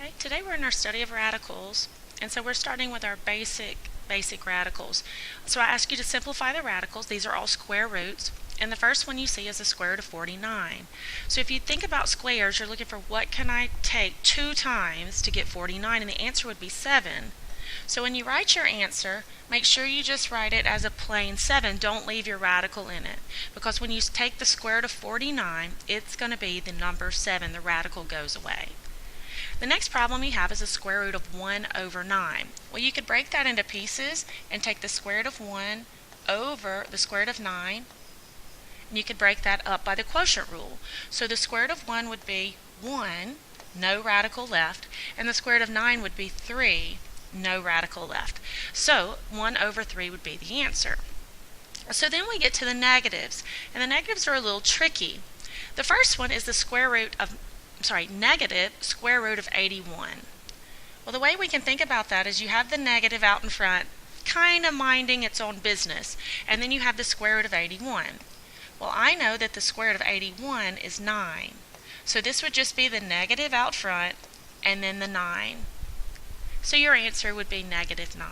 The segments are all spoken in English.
Okay, today we're in our study of radicals, and so we're starting with our basic radicals. So I ask you to simplify the radicals. These are all square roots, and the first one you see is the square root of 49. So if you think about squares, you're looking for what can I take 2 times to get 49, and the answer would be 7. So when you write your answer, make sure you just write it as a plain 7. Don't leave your radical in it, because when you take the square root of 49, it's going to be the number 7. The radical goes away. The next problem you have is the square root of 1 over 9. Well, you could break that into pieces and take the square root of 1 over the square root of 9, and you could break that up by the quotient rule. So the square root of 1 would be 1, no radical left, and the square root of 9 would be 3, no radical left. So 1 over 3 would be the answer. So then we get to the negatives, and the negatives are a little tricky. The first one is the negative square root of 81. Well, the way we can think about that is you have the negative out in front, kind of minding its own business, and then you have the square root of 81. Well, I know that the square root of 81 is 9. So this would just be the negative out front and then the 9. So your answer would be negative 9.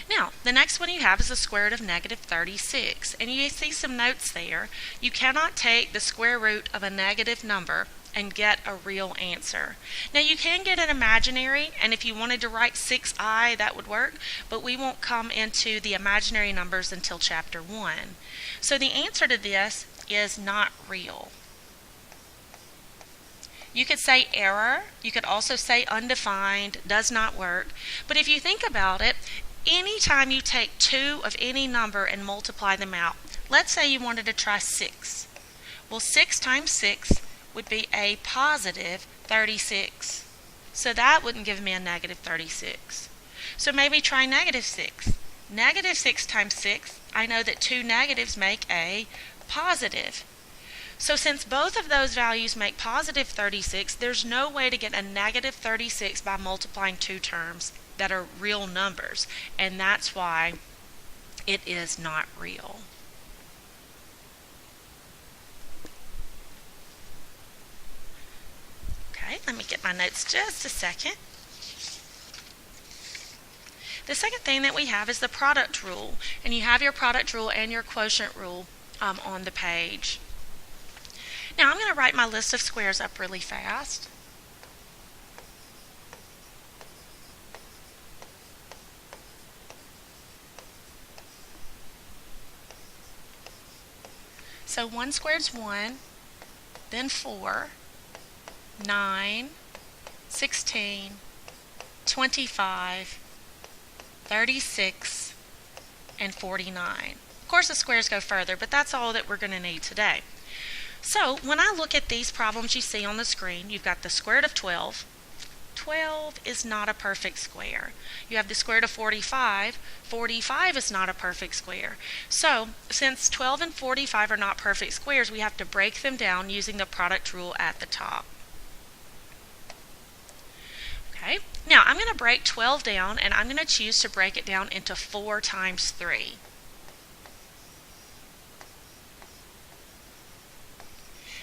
Now, the next one you have is the square root of negative 36, and you see some notes there. You cannot take the square root of a negative number and get a real answer. Now, you can get an imaginary, and if you wanted to write 6i, that would work, but we won't come into the imaginary numbers until chapter 1. So the answer to this is not real. You could say error, you could also say undefined, does not work, but if you think about it, anytime you take 2 of any number and multiply them out, let's say you wanted to try 6. Well, 6 times 6 would be a positive 36. So that wouldn't give me a negative 36. So maybe try negative 6. Negative 6 times 6, I know that 2 negatives make a positive. So since both of those values make positive 36, there's no way to get a negative 36 by multiplying 2 terms that are real numbers, and that's why it is not real. Okay, let me get my notes just a second. The second thing that we have is the product rule, and you have your product rule and your quotient rule on the page. Now I'm going to write my list of squares up really fast. So 1 squared is 1, then 4, 9, 16, 25, 36, and 49. Of course the squares go further, but that's all that we're going to need today. So when I look at these problems you see on the screen, you've got the square root of 12. 12 is not a perfect square. You have the square root of 45. 45 is not a perfect square. So since 12 and 45 are not perfect squares, we have to break them down using the product rule at the top. Okay, now I'm going to break 12 down, and I'm going to choose to break it down into 4 times 3.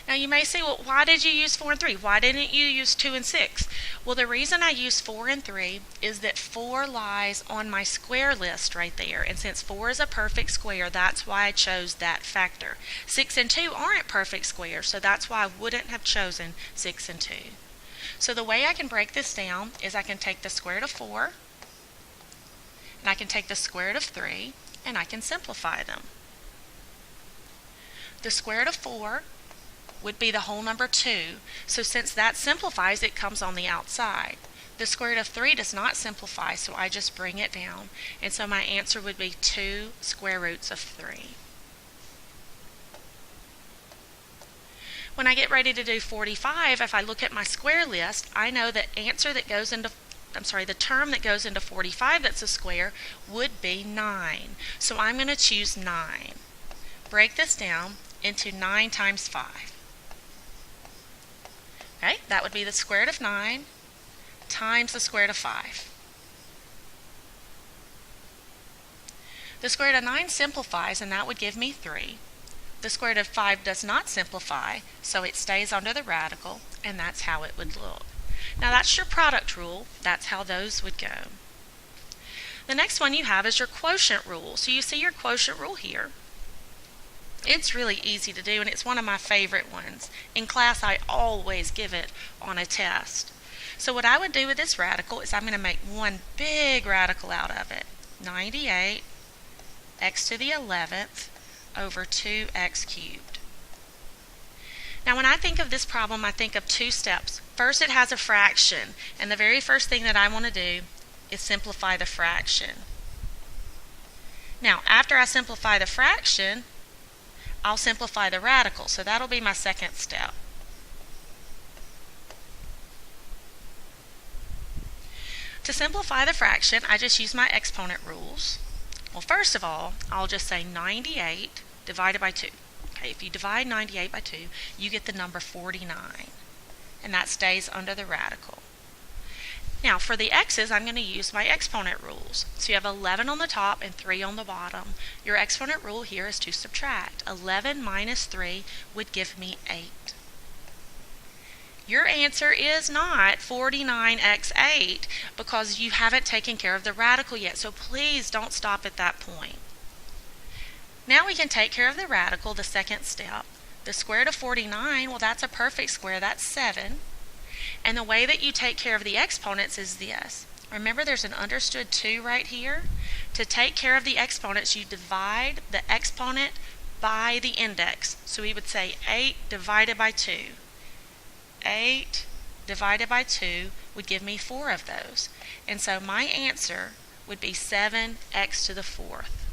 Now you may say, well, why did you use 4 and 3? Why didn't you use 2 and 6? Well, the reason I use 4 and 3 is that 4 lies on my square list right there. And since 4 is a perfect square, that's why I chose that factor. 6 and 2 aren't perfect squares, so that's why I wouldn't have chosen 6 and 2. So the way I can break this down is I can take the square root of 4, and I can take the square root of 3, and I can simplify them. The square root of 4 would be the whole number 2. So since that simplifies, it comes on the outside. The square root of 3 does not simplify, so I just bring it down. And so my answer would be 2 square roots of 3. When I get ready to do 45, if I look at my square list, I know the answer that goes into the term that goes into 45 that's a square would be 9. So I'm going to choose 9. Break this down into 9 times 5. Okay, that would be the square root of 9 times the square root of 5. The square root of 9 simplifies, and that would give me 3. The square root of 5 does not simplify, so it stays under the radical, and that's how it would look. Now that's your product rule. That's how those would go. The next one you have is your quotient rule. So you see your quotient rule here. It's really easy to do, and it's one of my favorite ones. In class, I always give it on a test. So what I would do with this radical is I'm going to make one big radical out of it. 98 x to the 11th over 2x cubed. Now when I think of this problem, I think of two steps. First, it has a fraction, and the very first thing that I want to do is simplify the fraction. Now, after I simplify the fraction, I'll simplify the radical, so that'll be my second step. To simplify the fraction, I just use my exponent rules. Well, first of all, I'll just say 98 divided by 2. Okay, if you divide 98 by 2, you get the number 49, and that stays under the radical. Now, for the x's, I'm going to use my exponent rules. So you have 11 on the top and 3 on the bottom. Your exponent rule here is to subtract. 11 minus 3 would give me 8. Your answer is not 49x8 because you haven't taken care of the radical yet. So please don't stop at that point. Now we can take care of the radical, the second step. The square root of 49, well, that's a perfect square. That's 7. And the way that you take care of the exponents is this. Remember, there's an understood 2 right here. To take care of the exponents, you divide the exponent by the index. So we would say 8 divided by 2. 8 divided by 2 would give me 4 of those. And so my answer would be 7x to the 4th.